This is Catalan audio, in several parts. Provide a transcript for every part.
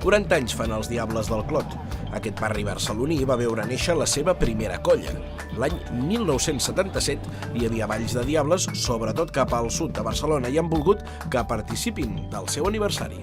40 anys fan els Diables del Clot. Aquest barri barceloní va veure néixer la seva primera colla. L'any 1977 hi havia balls de Diables, sobretot cap al sud de Barcelona, i han volgut que participin del seu aniversari.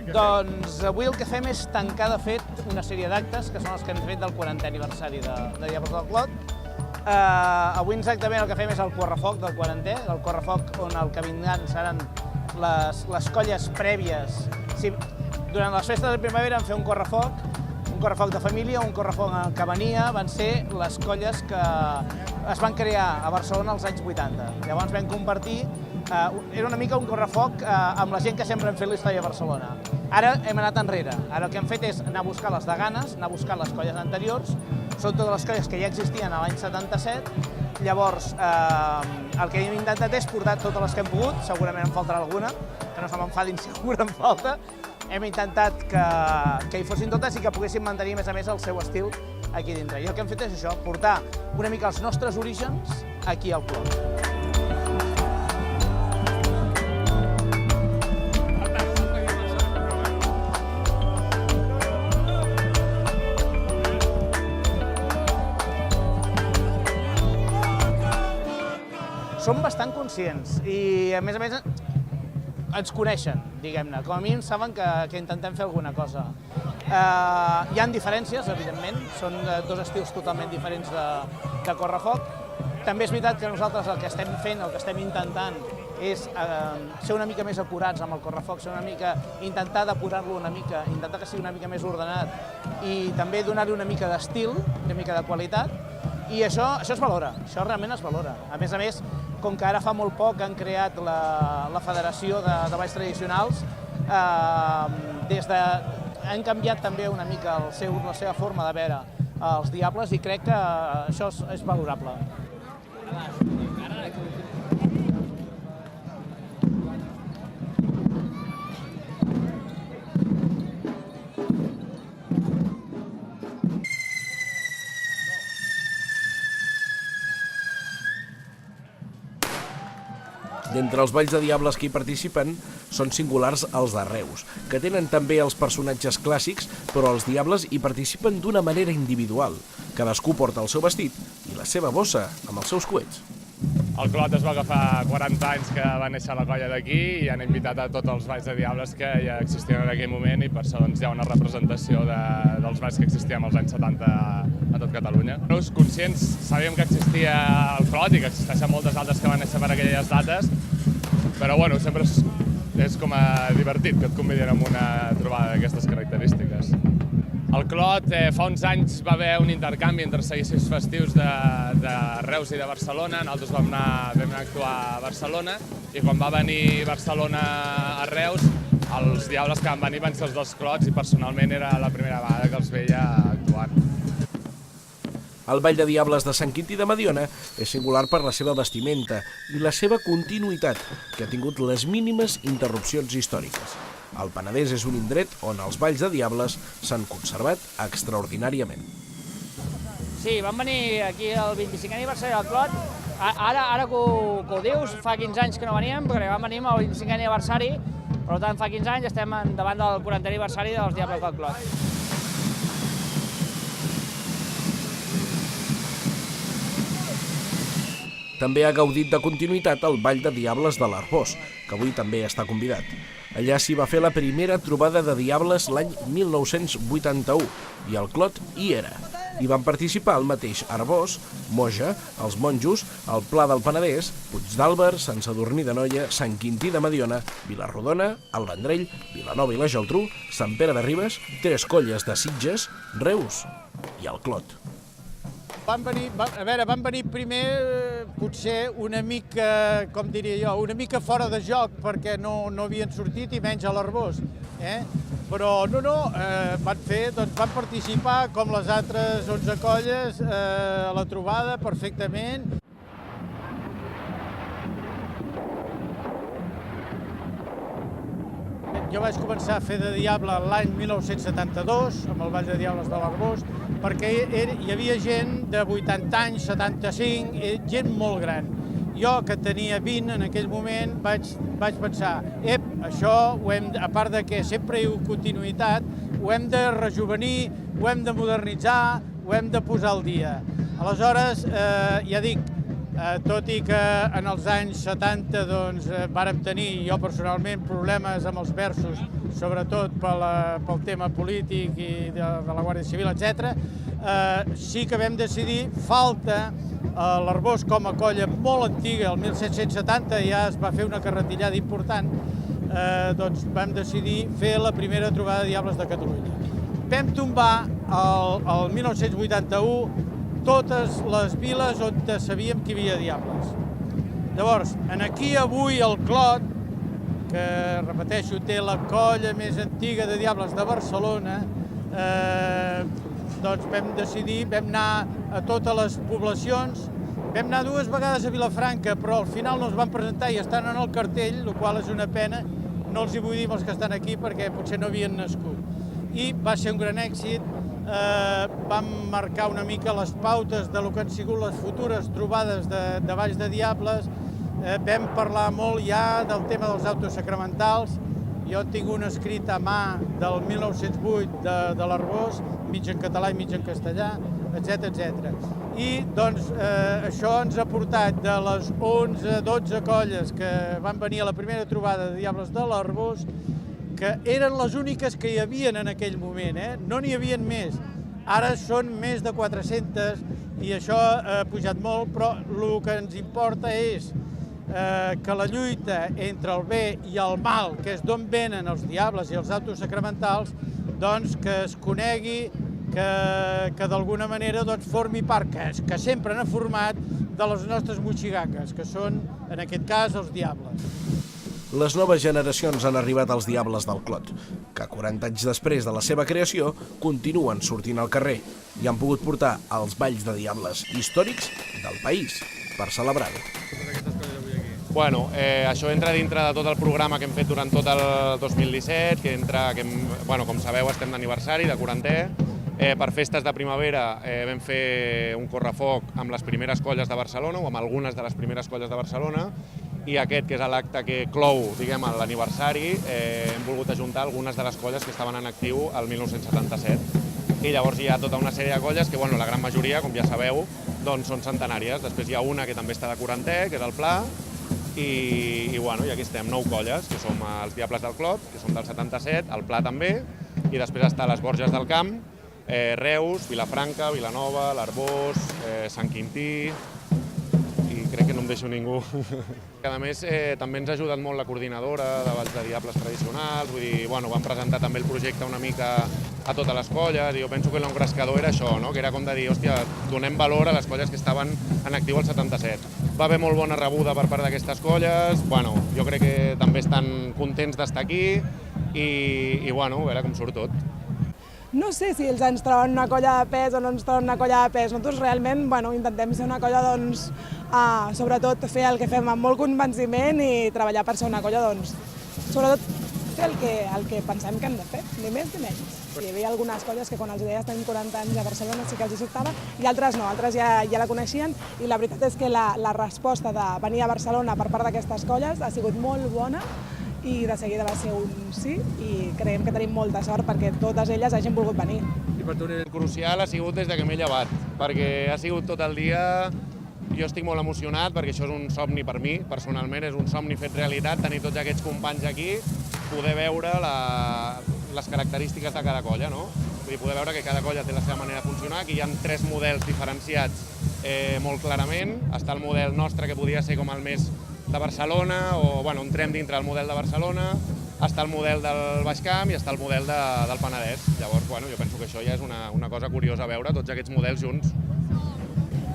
Doncs avui el que fem és tancar, de fet, una sèrie d'actes, que són els que hem fet del 40è aniversari de Diables del Clot. Avui exactament el que fem és el correfoc del 40è, el correfoc on el que vindran seran les colles prèvies. Durant les festes de primavera vam fer un correfoc de família, un correfoc que venia, van ser les colles que es van crear a Barcelona als anys 80. Llavors vam compartir, era una mica un correfoc amb la gent que sempre hem fet la història de Barcelona. Ara hem anat enrere, ara el que hem fet és anar a buscar les deganes, anar a buscar les colles anteriors, són totes les colles que ja existien a l'any 77, llavors el que hem intentat és portar totes les que hem pogut, segurament en faltarà alguna, que no se m'enfadin si alguna en falta. Hem intentat que hi fossin totes i que poguessin mantenir, a més, el seu estil aquí dintre. I el que hem fet és això, portar una mica els nostres orígens aquí al Clot. Som bastant conscients i, a més, ens coneixen, diguem-ne. Com a mínim saben que intentem fer alguna cosa. Hi ha diferències, evidentment, són dos estils totalment diferents de correfoc. També és veritat que nosaltres el que estem fent, el que estem intentant, és ser una mica més acurats amb el correfoc, intentar depurar-lo una mica, intentar que sigui una mica més ordenat i també donar-li una mica d'estil, una mica de qualitat, i això es valora, això realment es valora. A més, com que ara fa molt poc que han creat la Federació de Balls Tradicionals, han canviat també una mica la seva forma de veure els Diables i crec que això és valorable. D'entre els balls de Diables que hi participen, són singulars els de Reus, que tenen també els personatges clàssics, però els Diables hi participen d'una manera individual. Cadascú porta el seu vestit i la seva bossa amb els seus coets. El Clot es va agafar 40 anys que va néixer la colla d'aquí i han invitat a tots els balls de Diables que ja existien en aquell moment i per això hi ha una representació dels balls que existien als anys 70 a tot Catalunya. Nosaltres, conscients, sabíem que existia el Clot i que existeixen moltes altres que van néixer per aquelles dates, però bueno, sempre és com a divertit que et convidin a una trobada d'aquestes característiques. Al Clot fa uns anys va haver un intercanvi entre seguicis festius de Reus i de Barcelona. Nosaltres vam anar a actuar a Barcelona i quan va venir Barcelona a Reus, els Diables que van venir van ser els dos Clots i personalment era la primera vegada que els veia actuant. El Ball de Diables de Sant Quintí de Mediona és singular per la seva vestimenta i la seva continuïtat, que ha tingut les mínimes interrupcions històriques. El Penedès és un indret on els balls de Diables s'han conservat extraordinàriament. Sí, vam venir aquí al 25è aniversari del Clot. Ara que ho dius, fa 15 anys que no veníem, perquè vam venir al 25è aniversari, per tant fa 15 anys estem davant del 40è aniversari dels Diables del Clot. També ha gaudit de continuïtat el Ball de Diables de l'Arbós, que avui també està convidat. Allà s'hi va fer la primera trobada de Diables l'any 1981 i el Clot hi era. Hi van participar el mateix Arbós, Moja, els Monjos, el Pla del Penedès, Puigdàlber, Sant Sadurní d'Anoia, Sant Quintí de Mediona, Vila-rodona, el Vendrell, Vilanova i la Geltrú, Sant Pere de Ribes, 3 colles de Sitges, Reus i el Clot. Van venir primer potser una mica, com diria jo, una mica fora de joc perquè no havien sortit i menys a l'Arbós. Però van participar com les altres 11 colles a la trobada perfectament. Jo vaig començar a fer de Diable l'any 1972, amb el Ball de Diables de l'Arbós, perquè hi havia gent de 80 anys, 75, gent molt gran. Jo, que tenia 20 en aquell moment, vaig pensar, això, a part de que sempre hi ha continuïtat, ho hem de rejuvenir, ho hem de modernitzar, ho hem de posar al dia. Aleshores, ja dic, tot i que en els anys 70 vàrem tenir, jo personalment, problemes amb els versos, sobretot pel tema polític i de la Guàrdia Civil, etc., sí que vam decidir, falta l'Arbós com a colla molt antiga, el 1770 ja es va fer una carretillada important, doncs vam decidir fer la primera trobada de Diables de Catalunya. Vam tombar el 1981 totes les viles on sabíem que hi havia diables. Llavors, aquí avui el Clot, que, repeteixo, té la colla més antiga de diables de Barcelona, doncs vam decidir, vam anar a totes les poblacions, vam anar 2 vegades a Vilafranca, però al final no es van presentar i estan en el cartell, el qual és una pena, no els hi vull dir els que estan aquí perquè potser no havien nascut. I va ser un gran èxit, vam marcar una mica les pautes de lo que han sigut les futures trobades de Valls de Diables, vam parlar molt ja del tema dels autos sacramentals, jo tinc un escrit a mà del 1908 de l'Arbós, mig en català i mig en castellà, etc. I doncs això ens ha portat de les 11-12 colles que van venir a la primera trobada de Diables de l'Arbós, que eren les úniques que hi havien en aquell moment, no n'hi havien més. Ara són més de 400 i això ha pujat molt, però el que ens importa és que la lluita entre el bé i el mal, que és d'on venen els diables i els autos sacramentals, doncs que es conegui, que d'alguna manera formi part, que sempre n'ha format, de les nostres motxigangues, que són, en aquest cas, els diables. Les noves generacions han arribat als Diables del Clot, que 40 anys després de la seva creació continuen sortint al carrer i han pogut portar els balls de diables històrics del país per celebrar-ho. Bueno, això entra dintre de tot el programa que hem fet durant tot el 2017, com sabeu estem d'aniversari, de 40è. Per festes de primavera vam fer un correfoc amb les primeres colles de Barcelona, o amb algunes de les primeres colles de Barcelona, i aquest, que és l'acte que clou, diguem, l'aniversari, hem volgut ajuntar algunes de les colles que estaven en actiu el 1977. I llavors hi ha tota una sèrie de colles que, la gran majoria, com ja sabeu, són centenàries. Després hi ha una que també està de 40è, que és el Pla, i aquí estem, 9 colles, que som els Diables del Clot, que són del 77, el Pla també, i després està les Borges del Camp, Reus, Vilafranca, Vilanova, l'Arbós, Sant Quintí, i crec que no em deixo ningú. A més, també ens ha ajudat molt la coordinadora de Valls de Diables tradicionals, vull dir, vam presentar també el projecte una mica a totes les colles, i jo penso que l'engrescador era això, que era com de dir, hòstia, donem valor a les colles que estaven en actiu al 77. Va haver molt bona rebuda per part d'aquestes colles, jo crec que també estan contents d'estar aquí, i a veure com surt tot. No sé si ells ens troben una colla de pes o no ens troben una colla de pes. Nosaltres realment intentem ser una colla, sobretot fer el que fem amb molt convenciment i treballar per ser una colla, sobretot fer el que pensem que hem de fer, ni més ni menys. Hi havia algunes colles que quan els deies tenir 40 anys a Barcelona sí que els hi sobtava, i altres no, altres ja la coneixien, i la veritat és que la resposta de venir a Barcelona per part d'aquestes colles ha sigut molt bona, i de seguida va ser un sí, i creiem que tenim molta sort perquè totes elles hagin volgut venir. I per tu el crucial ha sigut des que m'he llevat, perquè ha sigut tot el dia. Jo estic molt emocionat perquè això és un somni per mi, personalment, és un somni fet realitat, tenir tots aquests companys aquí, poder veure les característiques de cada colla, no? Vull dir, poder veure que cada colla té la seva manera de funcionar, que hi ha 3 models diferenciats molt clarament. Està el model nostre, que podria ser com el més de Barcelona, o entrem dintre del model de Barcelona, està el model del Baix Camp i està el model del Penedès. Llavors, jo penso que això ja és una cosa curiosa veure tots aquests models junts.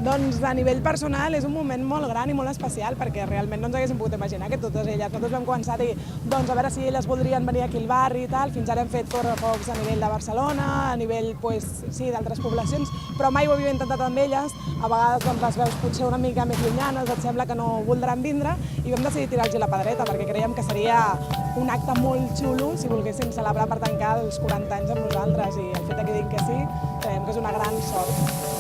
Doncs a nivell personal és un moment molt gran i molt especial, perquè realment no ens haguéssim pogut imaginar que totes elles, nosaltres vam començar a dir a veure si elles voldrien venir aquí al barri i tal, fins ara hem fet correfocs a nivell de Barcelona, a nivell d'altres poblacions, però mai ho havíem intentat amb elles, a vegades les veus potser una mica més llunyanes, et sembla que no voldran vindre, i vam decidir tirar-los la pedreta, perquè creiem que seria un acte molt xulo si volguessin celebrar per tancar els 40 anys amb nosaltres, i el fet que diguin que sí, creiem que és una gran sort.